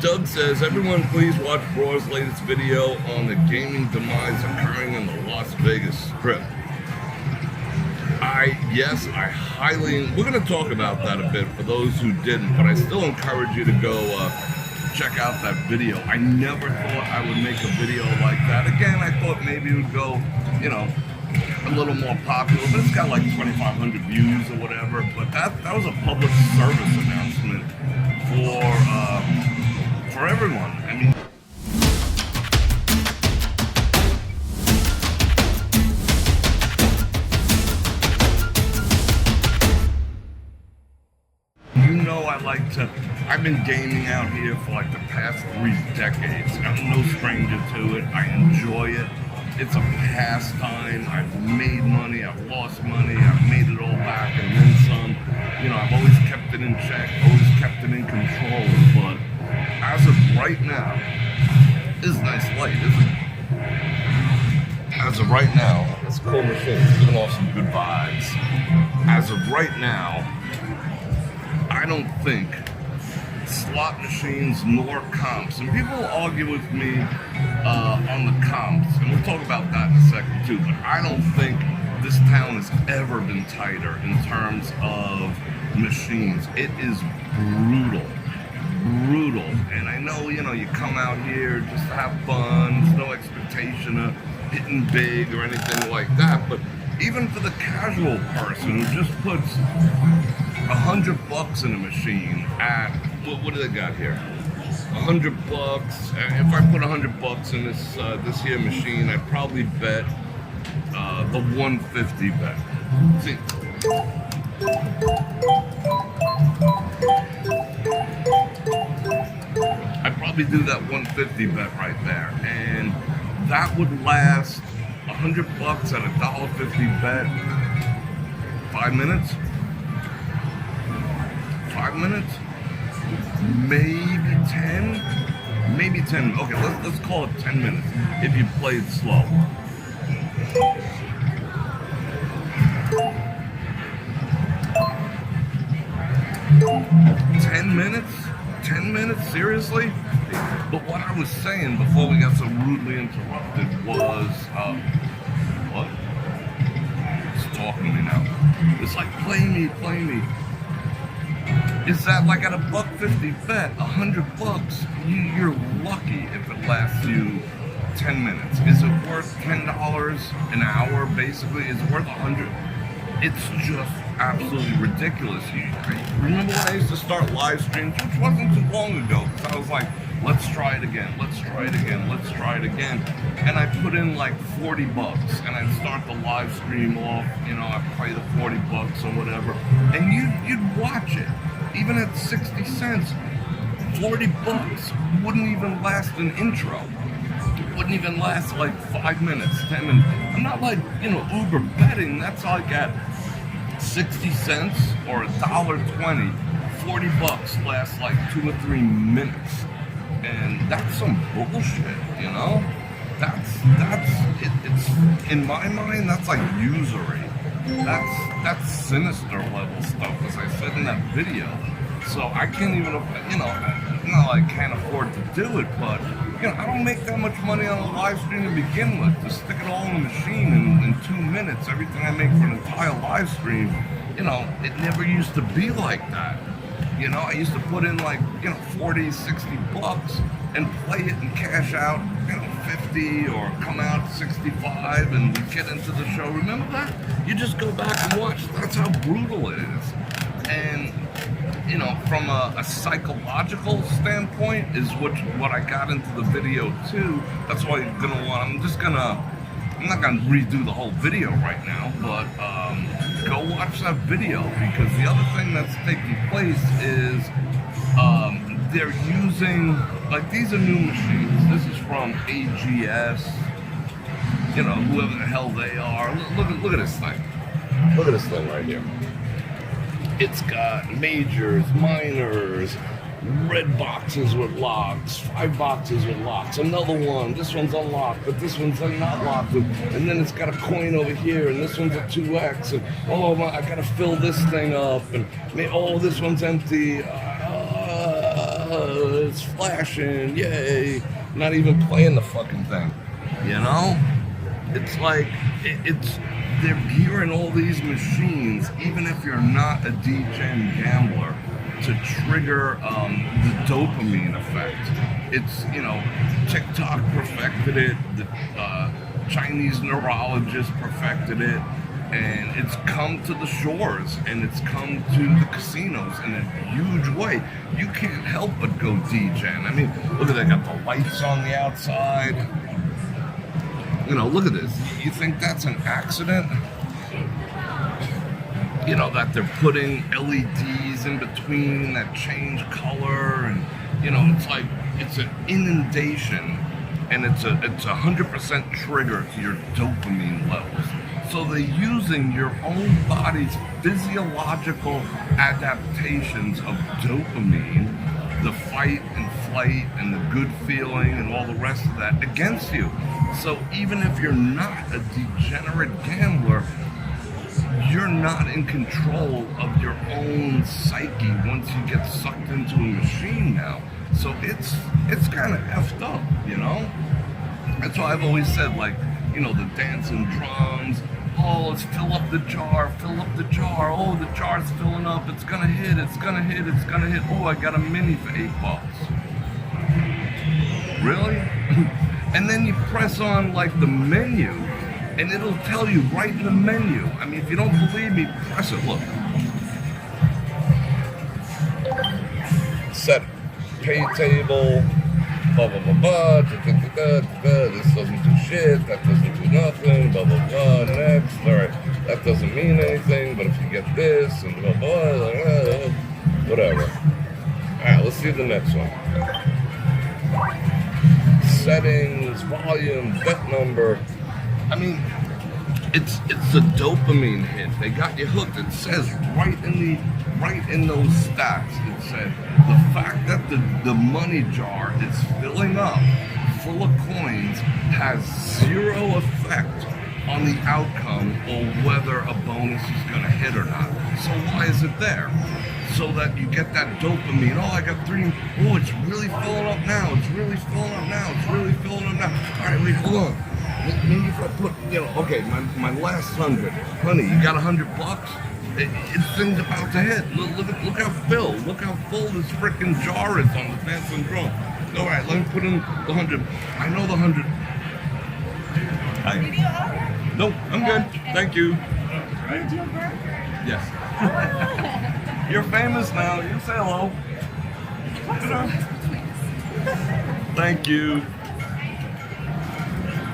Doug says, everyone please watch Bror's latest video on the gaming demise occurring in the Las Vegas Strip. I highly, we're going to talk about that a bit for those who didn't, but I still encourage you to go check out that video. I never thought I would make a video like that. Again, I thought maybe it would go, you know, a little more popular, but it's got like 2,500 views or whatever. But that was a public service announcement for everyone. I mean, I've been gaming out here for like the past 3 decades. I'm no stranger to it. I enjoy it. It's a pastime. I've made money, I've lost money, I've made it all back and then some. You know, I've always kept it in check, always kept it in control. But as of right now, this is a nice light, isn't it? As of right now, this cool machine is giving off some good vibes. As of right now, I don't think slot machines nor comps, and people will argue with me on the comps, and we'll talk about that in a second too, but I don't think this town has ever been tighter in terms of machines. It is brutal, and I know, you know, you come out here just to have fun, there's no expectation of hitting big or anything like that, but even for the casual person who just puts $100 in a machine at, what do they got here? $100. If I put $100 in this here machine, I'd probably bet the 150 bet. See, I'd probably do that 150 bet right there, and that would last $100 at a $1.50 bet. 5 minutes? 5 minutes? Maybe 10? Maybe 10. Okay, let's call it 10 minutes if you played slow. $10 minutes? Seriously? But what I was saying before we got so rudely interrupted was, what? It's talking to me now. It's like, play me. Is that like at a $1.50 bet, $100? You're lucky if it lasts you 10 minutes. Is it worth $10 an hour? Basically, is it worth 100? It's just absolutely ridiculous. Remember when I used to start live streams, which wasn't too long ago, because I was like, let's try it again, and I put in like $40, and I'd start the live stream off, you know, I'd play the $40 or whatever, and you'd watch it, even at 60 cents, $40 wouldn't even last an intro. It wouldn't even last like 5 minutes, 10 minutes. I'm not like, you know, Uber betting. That's like at 60 cents or $1.20. $40 lasts like 2 or 3 minutes. And that's some bullshit, you know? It's in my mind, that's like usury. That's sinister level stuff, as I said in that video. So I can't even, you know, not like I can't afford to do it, but, you know, I don't make that much money on a live stream to begin with. To stick it all in the machine in 2 minutes, everything I make for an entire live stream, you know, it never used to be like that. You know, I used to put in like, you know, 40, 60 bucks and play it and cash out, you know, 50 or come out 65 and get into the show. Remember that? You just go back and watch. That's how brutal it is. And, you know, from a psychological standpoint is what I got into the video too. That's why you're gonna want, I'm not gonna redo the whole video right now, but go watch that video, because the other thing that's taking place is they're using, like, these are new machines. This is from AGS, you know, whoever the hell they are. Look at this thing. Look at this thing right here. It's got majors, minors, red boxes with locks, 5 boxes with locks, another one, this one's unlocked, but this one's not locked, and then it's got a coin over here, and this one's a 2X, and oh my, I gotta fill this thing up, and oh, this one's empty, cameras, flashing, yay, not even playing the fucking thing, you know? It's like, they're gearing all these machines, even if you're not a degen gambler, to trigger the dopamine effect. It's, you know, TikTok perfected it, the Chinese neurologist perfected it, and it's come to the shores, and it's come to the casinos in a huge way. You can't help but go degen. I mean, look at that, got the lights on the outside. You know, look at this. You think that's an accident? You know, that they're putting LEDs in between that change color, and, you know, it's like, it's an inundation, and it's a 100% trigger to your dopamine levels. So they're using your own body's physiological adaptations of dopamine, the fight and flight and the good feeling and all the rest of that against you. So even if you're not a degenerate gambler, you're not in control of your own psyche once you get sucked into a machine now. So it's kind of effed up, you know? That's why I've always said, like, you know, the dancing drums, oh, let's fill up the jar, oh, the jar's filling up, it's gonna hit, oh, I got a mini for $8. Really? And then you press on, like, the menu, and it'll tell you right in the menu. I mean, if you don't believe me, press it, look. Set pay table, blah, blah, blah, blah, this doesn't do shit, that doesn't do nothing, blah, blah, blah, next, all right, that doesn't mean anything, but if you get this, and blah, blah, blah, whatever. All right, let's see the next one. Settings, volume, bet number. I mean, it's a dopamine hit. They got you hooked. It says right in those stats, it said the fact that the money jar is filling up full of coins has zero effect on the outcome or whether a bonus is going to hit or not. So why is it there? So that you get that dopamine. Oh, I got 3. Oh, it's really filling up now. It's really filling up now. It's really filling up now. All right, wait, hold on. Maybe if I put, you know, okay, my last 100. Honey, you got $100? It's thing's about to hit. Look how filled. Look how full this freaking jar is on the dancing drum. All right, let me put in the 100. I know the 100. Hi. Nope, I'm good. Thank you. Did you burger? Yes. You're famous now. You say hello. Thank you.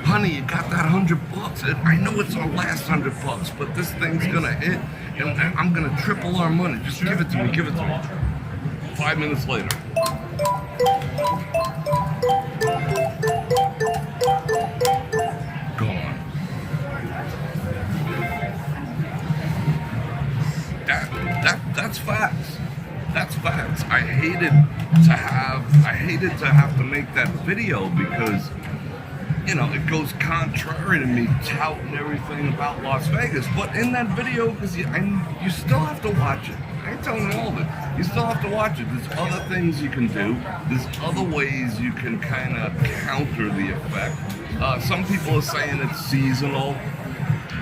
Honey, you got that $100. I know it's our last $100, but this thing's gonna hit, and I'm gonna triple our money. Just give it to me. Give it to me. 5 minutes later. Gone. That's facts. That's facts. I hated to have to make that video because, you know, it goes contrary to me touting everything about Las Vegas. But in that video, because you still have to watch it. I ain't telling you all of it. You still have to watch it. There's other things you can do. There's other ways you can kind of counter the effect. Some people are saying it's seasonal.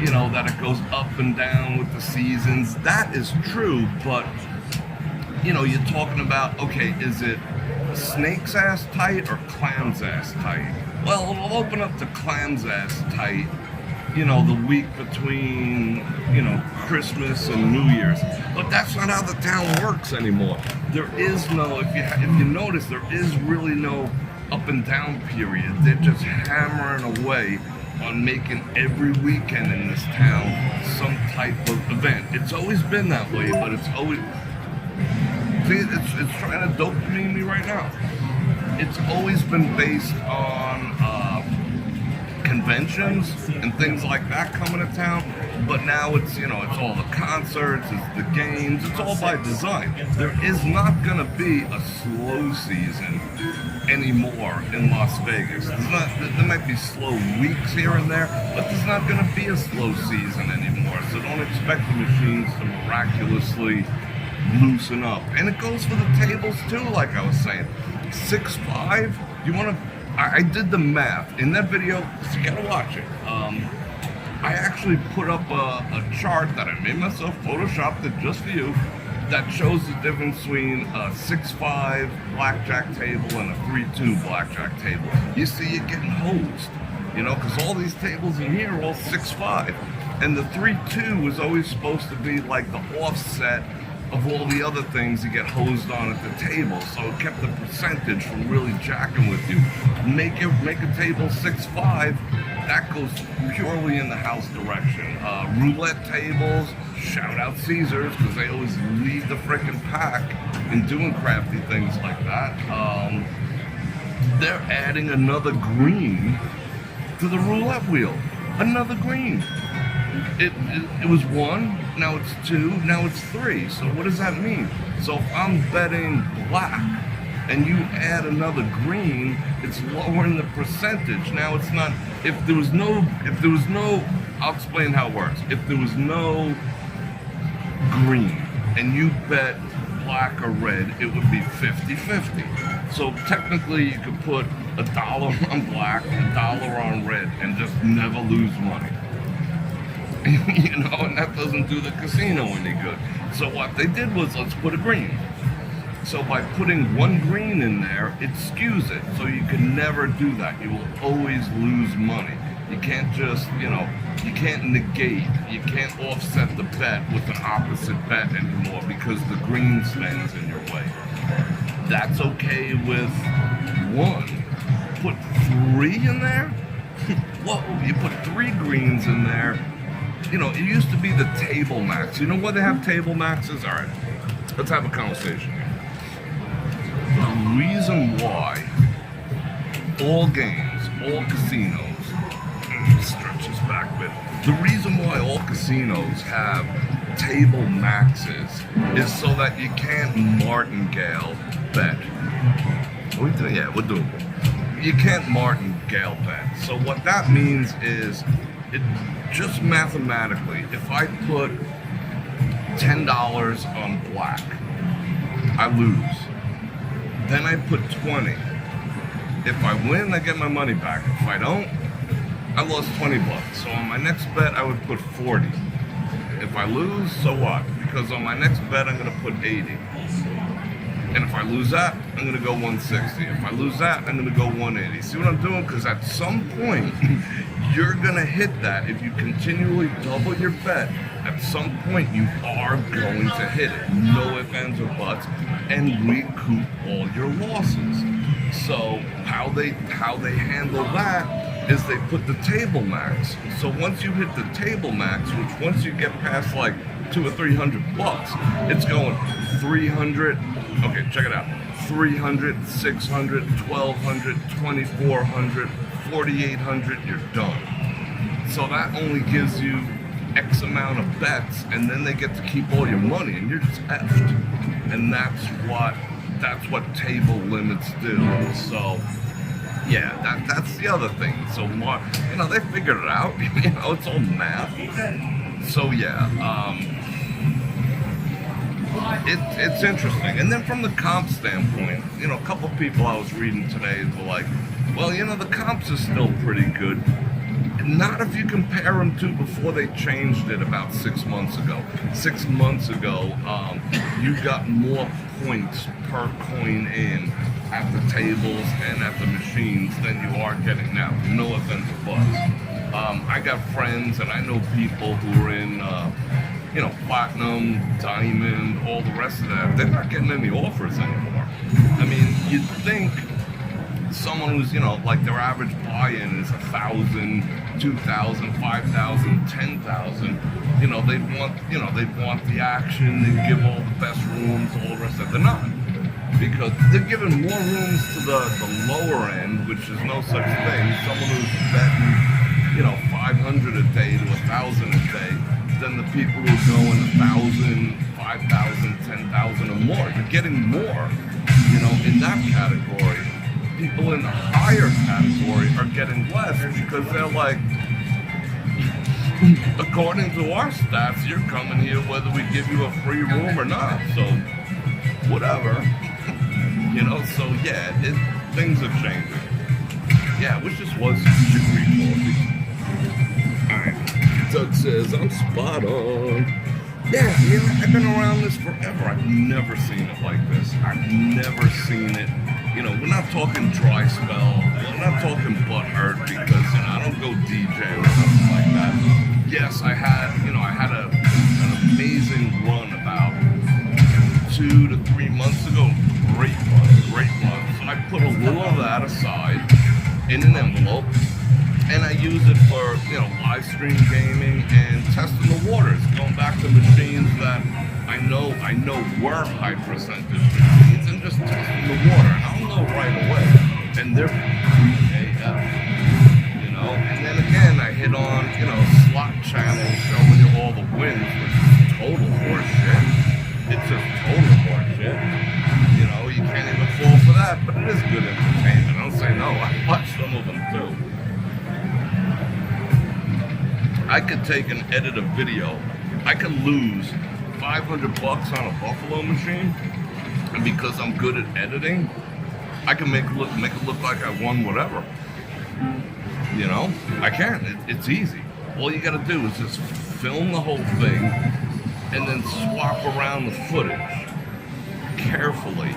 You know, that it goes up and down with the seasons. That is true, but, you know, you're talking about, okay, is it snake's ass tight or clam's ass tight? Well, it'll open up to clam's ass tight, you know, the week between, you know, Christmas and New Year's. But that's not how the town works anymore. There is no, if you notice, there is really no up and down period. They're just hammering away on making every weekend in this town some type of event. It's always been that way, but it's always, see, it's trying to dopamine me right now. It's always been based on conventions and things like that coming to town, but now it's, you know, it's all the concerts, it's the games, it's all by design. There is not gonna be a slow season anymore in Las Vegas. There might be slow weeks here and there, but there's not gonna be a slow season anymore, so don't expect the machines to miraculously loosen up. And it goes for the tables too, like I was saying. 6'5", you want to, I did the math. In that video, you gotta watch it. I actually put up a chart that I made myself, photoshopped it just for you, that shows the difference between a 6'5" blackjack table and a 3'2" blackjack table. You see it getting hosed, you know, because all these tables in here are all 6'5", and the 3'2" was always supposed to be like the offset of all the other things you get hosed on at the table, so it kept the percentage from really jacking with you. Make a table 6'5", that goes purely in the house direction. Roulette tables, shout out Caesars, because they always lead the frickin' pack in doing crafty things like that. They're adding another green to the roulette wheel. Another green. It was 1, now it's 2, now it's 3. So what does that mean? So if I'm betting black and you add another green, it's lowering the percentage. Now it's not, if there was no, I'll explain how it works. If there was no green and you bet black or red, it would be 50-50. So technically you could put $1 on black, $1 on red, and just never lose money. You know, and that doesn't do the casino any good. So what they did was, let's put a green. So by putting 1 green in there, it skews it. So you can never do that. You will always lose money. You can't just, you know, you can't negate, you can't offset the bet with an opposite bet anymore because the green stands in your way. That's okay with 1. Put 3 in there? Whoa, you put 3 greens in there. You know, it used to be the table max. You know why they have table maxes? All right, let's have a conversation here. The reason why all games, all casinos, stretch this back a bit. The reason why all casinos have table maxes is so that you can't martingale bet. Are we doing? Yeah, we're doing it. You can't martingale bet. So what that means is, it just mathematically, if I put $10 on black, I lose. Then I put 20. If I win, I get my money back. If I don't, I lost 20 bucks. So on my next bet, I would put 40. If I lose, so what? Because on my next bet, I'm gonna put 80. And if I lose that, I'm gonna go 160. If I lose that, I'm gonna go 180. See what I'm doing? Because at some point, you're gonna hit that. If you continually double your bet, at some point you are going to hit it. No ifs, ands, or buts, and recoup all your losses. So how they handle that is they put the table max. So once you hit the table max, which once you get past like $200 or $300, it's going 300. Okay, check it out. 300, 600, 1200, 2400, 4800. You're done. So that only gives you X amount of bets, and then they get to keep all your money, and you're just effed. And that's what table limits do. So yeah, that's the other thing. So you know, they figured it out. You know, it's all math. So yeah, it's interesting. And then from the comp standpoint, you know, a couple of people I was reading today were like, well, you know, the comps are still pretty good. Not if you compare them to before they changed it about 6 months ago. 6 months ago, you got more points per coin in at the tables and at the machines than you are getting now. No offense or buts. I got friends and I know people who are in, you know, platinum, diamond, all the rest of that. They're not getting any offers anymore. I mean, you'd think someone who's, you know, like their average buy-in is 1,000, 2,000, 5,000, 10,000. You know, they want the action. They give all the best rooms, all the rest of it. They're not, because they're giving more rooms to the lower end, which is no such thing. Someone who's betting, you know, 500 a day to 1,000 a day, than the people who are going 1,000, 5,000, 10,000 or more. You're getting more, you know, in that category. People in the higher category are getting less because they're like, according to our stats, you're coming here whether we give you a free room or not. So, whatever. You know, so yeah, things are changing. Yeah, I wish this was chicory coffee. Alright, Doug says, I'm spot on. Yeah, I mean, I've been around this forever. I've never seen it like this. I've never seen it. You know, we're not talking dry spell. We're not talking butt hurt because, you know, I don't go DJing or something like that. Yes, I had an amazing run about 2 to 3 months ago. Great run. So I put a little of that aside in an envelope, and I use it for, you know, live stream gaming and testing the waters, going back to machines that I know were high percentage machines and just testing the water. And I'll know right away. And they're AF, you know. And then again, I hit on, you know, slot channels showing you all the wins, which is total horseshit. It's just total horseshit. You know, you can't even fall for that, but it is good entertainment. I'll say no. I watch some of them too. I could take and edit a video. I could lose $500 on a Buffalo machine, and because I'm good at editing, I can make it look like I won whatever. You know, I can. It's easy. All you got to do is just film the whole thing, and then swap around the footage carefully,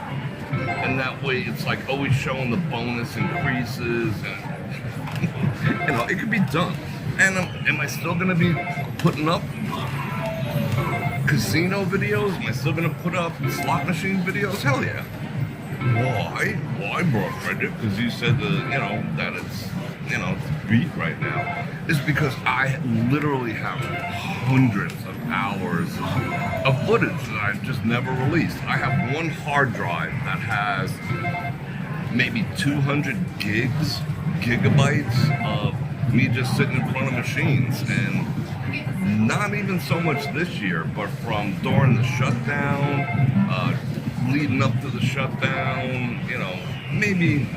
and that way it's like always showing the bonus increases, and you know, it could be done. And am I still going to be putting up casino videos? Am I still going to put up slot machine videos? Hell yeah. Why, Bror Fredrik? Because you said that it's, you know, it's beat right now. It's because I literally have hundreds of hours of footage that I've just never released. I have one hard drive that has maybe 200 gigabytes of me just sitting in front of machines, and not even so much this year, but from during the shutdown, leading up to the shutdown, you know, maybe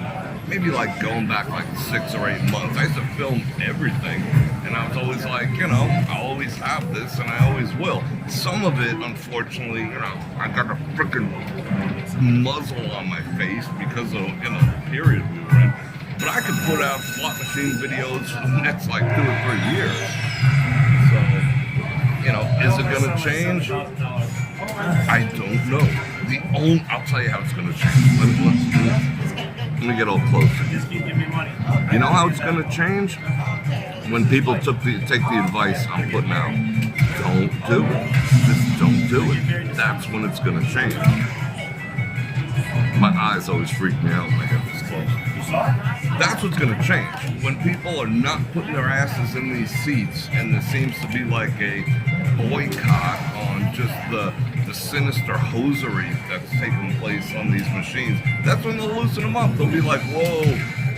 like going back like 6 or 8 months. I used to film everything, and I was always like, you know, I always have this, and I always will. Some of it, unfortunately, you know, I got a freaking muzzle on my face because of, you know, the period we were in. But I could put out slot machine videos for the next like 2 or 3 years. So, you know, is it gonna change? I don't know. I'll tell you how it's gonna change. Let me get all close. You know how it's gonna change? When people take the advice I'm putting out. Don't do it. Just don't do it. That's when it's gonna change. My eyes always freak me out when I get this close. That's what's going to change. When people are not putting their asses in these seats, and there seems to be like a boycott on just the sinister hosiery that's taking place on these machines, that's when they'll loosen them up. They'll be like, whoa,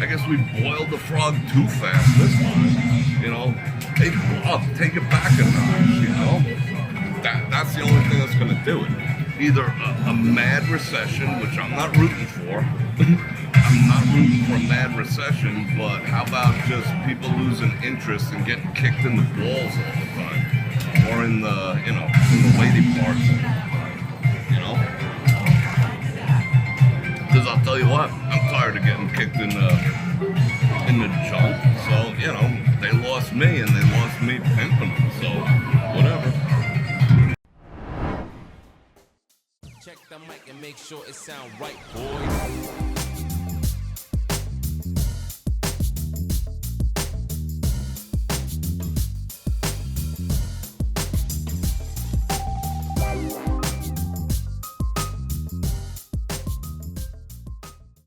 I guess we boiled the frog too fast this time. You know, take it back a notch, you know? That's the only thing that's going to do it. Either a mad recession, which I'm not rooting for. I'm not rooting for a mad recession, but how about just people losing interest and getting kicked in the balls all the time, or in the, you know, in the lady parts, you know? Because I'll tell you what, I'm tired of getting kicked in the junk. So, you know, they lost me, and they lost me pimping them. So, whatever. Check the mic and make sure it sound right, boys.